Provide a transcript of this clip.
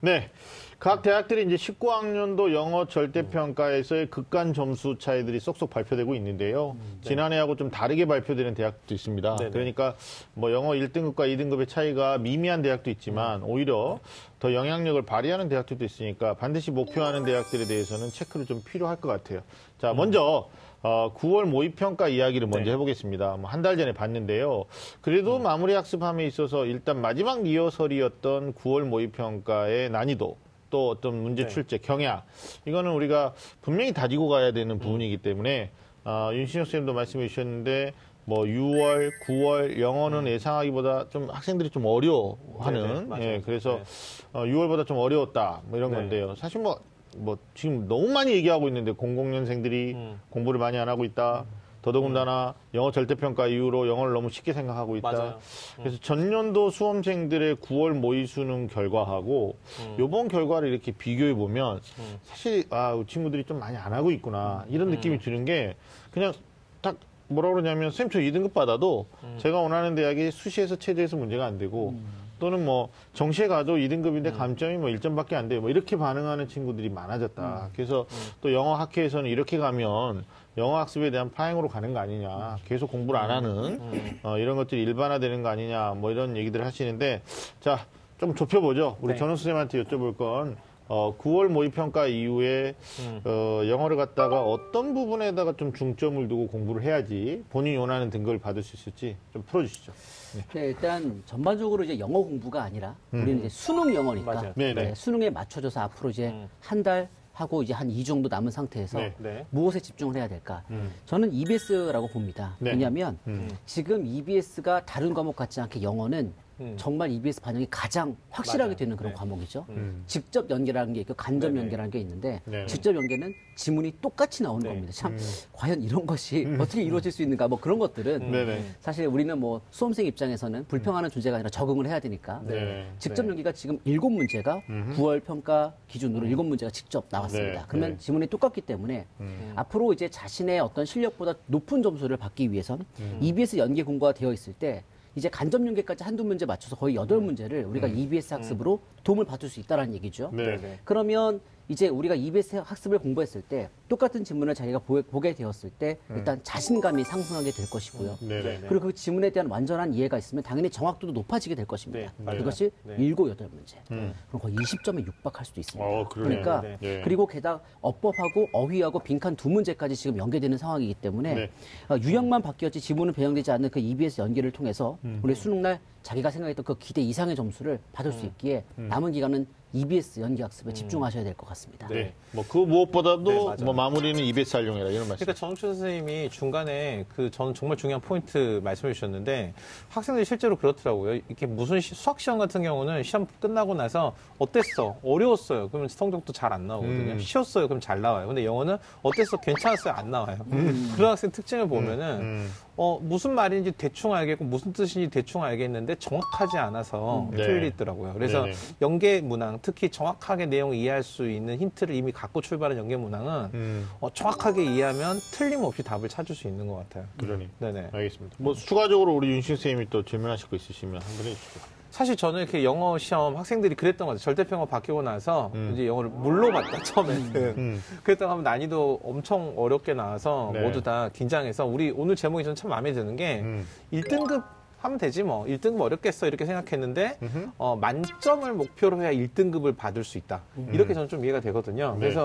네. 각 대학들이 이제 19학년도 영어 절대평가에서의 극간 점수 차이들이 쏙쏙 발표되고 있는데요. 네. 지난해하고 좀 다르게 발표되는 대학도 있습니다. 네네. 그러니까 뭐 영어 1등급과 2등급의 차이가 미미한 대학도 있지만 오히려 더 영향력을 발휘하는 대학들도 있으니까 반드시 목표하는 대학들에 대해서는 체크를 좀 필요할 것 같아요. 자, 먼저 9월 모의평가 이야기를 먼저 해보겠습니다. 뭐 한 달 전에 봤는데요. 그래도 마무리 학습함에 있어서 일단 마지막 리허설이었던 9월 모의평가의 난이도, 또 어떤 문제 출제, 경향, 이거는 우리가 분명히 다지고 가야 되는 부분이기 때문에 윤신혁 선생님도 말씀해 주셨는데 뭐 6월, 9월 영어는 예상하기보다 좀 학생들이 좀 어려워하는, 예, 그래서 6월보다 좀 어려웠다 뭐 이런 건데요. 사실 뭐 지금 너무 많이 얘기하고 있는데 00년생들이 공부를 많이 안 하고 있다. 더더군다나 영어 절대평가 이후로 영어를 너무 쉽게 생각하고 있다. 맞아요. 그래서 전년도 수험생들의 9월 모의 수능 결과하고 요번 결과를 이렇게 비교해 보면 사실 친구들이 좀 많이 안 하고 있구나 이런 느낌이 드는 게 그냥 딱 뭐라 그러냐면 쌤 저 2등급 받아도 제가 원하는 대학이 수시에서 체제에서 문제가 안 되고 또는 뭐 정시에 가도 2등급인데 감점이 뭐 1점밖에 안 돼요. 뭐 이렇게 반응하는 친구들이 많아졌다. 그래서 또 영어 학회에서는 이렇게 가면 영어 학습에 대한 파행으로 가는 거 아니냐. 계속 공부를 안 하는 이런 것들이 일반화되는 거 아니냐. 뭐 이런 얘기들을 하시는데 자, 좀 좁혀보죠. 우리 전원 선생님한테 여쭤볼 건 9월 모의평가 이후에 영어를 갖다가 어떤 부분에다가 좀 중점을 두고 공부를 해야지 본인이 원하는 등급을 받을 수 있을지 좀 풀어주시죠. 네, 일단 전반적으로 이제 영어 공부가 아니라 우리는 이제 수능 영어니까 네, 수능에 맞춰져서 앞으로 이제 한 달 하고 이제 한 2주 정도 남은 상태에서 무엇에 집중을 해야 될까? 저는 EBS라고 봅니다. 왜냐하면 지금 EBS가 다른 과목 같지 않게 영어는 정말 EBS 반영이 가장 확실하게 되는 그런 과목이죠. 직접 연계라는 게 있고 간접 연계라는 게 있는데 직접 연계는 지문이 똑같이 나오는 겁니다. 참 과연 이런 것이 어떻게 이루어질 수 있는가 뭐 그런 것들은 사실 우리는 뭐 수험생 입장에서는 불평하는 존재가 아니라 적응을 해야 되니까 직접 연계가 지금 7문제가 9월 평가 기준으로 7문제가 직접 나왔습니다. 그러면 지문이 똑같기 때문에 앞으로 이제 자신의 어떤 실력보다 높은 점수를 받기 위해선 EBS 연계 공부가 되어 있을 때 이제 간접 연계까지 한두 문제 맞춰서 거의 8문제를 우리가 EBS 학습으로 도움을 받을 수 있다는 얘기죠. 그러면 이제 우리가 EBS 학습을 공부했을 때 똑같은 지문을 자기가 보게 되었을 때 일단 자신감이 상승하게 될 것이고요. 그리고 그 지문에 대한 완전한 이해가 있으면 당연히 정확도도 높아지게 될 것입니다. 그것이 7, 8문제. 그럼 거의 20점에 육박할 수도 있습니다. 그러니까 그리고 게다가 어법하고 어휘하고 빈칸 2문제까지 지금 연계되는 상황이기 때문에 유형만 바뀌었지 지문은 배정되지 않는 그 EBS 연계를 통해서 우리 수능날 자기가 생각했던 그 기대 이상의 점수를 받을 수 있기에 남은 기간은 EBS 연기학습에 집중하셔야 될 것 같습니다. 뭐 그 무엇보다도 뭐 마무리는 EBS 활용해라 이런 말씀. 그러니까 전우철 선생님이 중간에 저는 정말 중요한 포인트 말씀해 주셨는데 학생들이 실제로 그렇더라고요. 이렇게 무슨 수학 시험 같은 경우는 시험 끝나고 나서 어땠어? 어려웠어요. 그러면 성적도 잘 안 나오거든요. 쉬웠어요. 그럼 잘 나와요. 근데 영어는 어땠어? 괜찮았어요? 안 나와요. 그런 학생 특징을 보면은 무슨 말인지 대충 알겠고 무슨 뜻인지 대충 알겠는데 정확하지 않아서 틀리더라고요. 그래서 연계 문항, 특히 정확하게 내용을 이해할 수 있는 힌트를 이미 갖고 출발한 연계 문항은 정확하게 이해하면 틀림없이 답을 찾을 수 있는 것 같아요. 네네. 알겠습니다. 뭐 추가적으로 우리 윤신 선생님이 또 질문하실 거 있으시면 한번 해주시죠. 사실 저는 이렇게 영어 시험 학생들이 그랬던 것 같아요. 절대평가 바뀌고 나서 이제 영어를 물로 봤다, 처음에는. 그랬다가 하면 난이도 엄청 어렵게 나와서 모두 다 긴장해서 우리 오늘 제목이 저는 참 마음에 드는 게 1등급 하면 되지 뭐. 1등급 어렵겠어 이렇게 생각했는데 만점을 목표로 해야 1등급을 받을 수 있다. 이렇게 저는 좀 이해가 되거든요. 그래서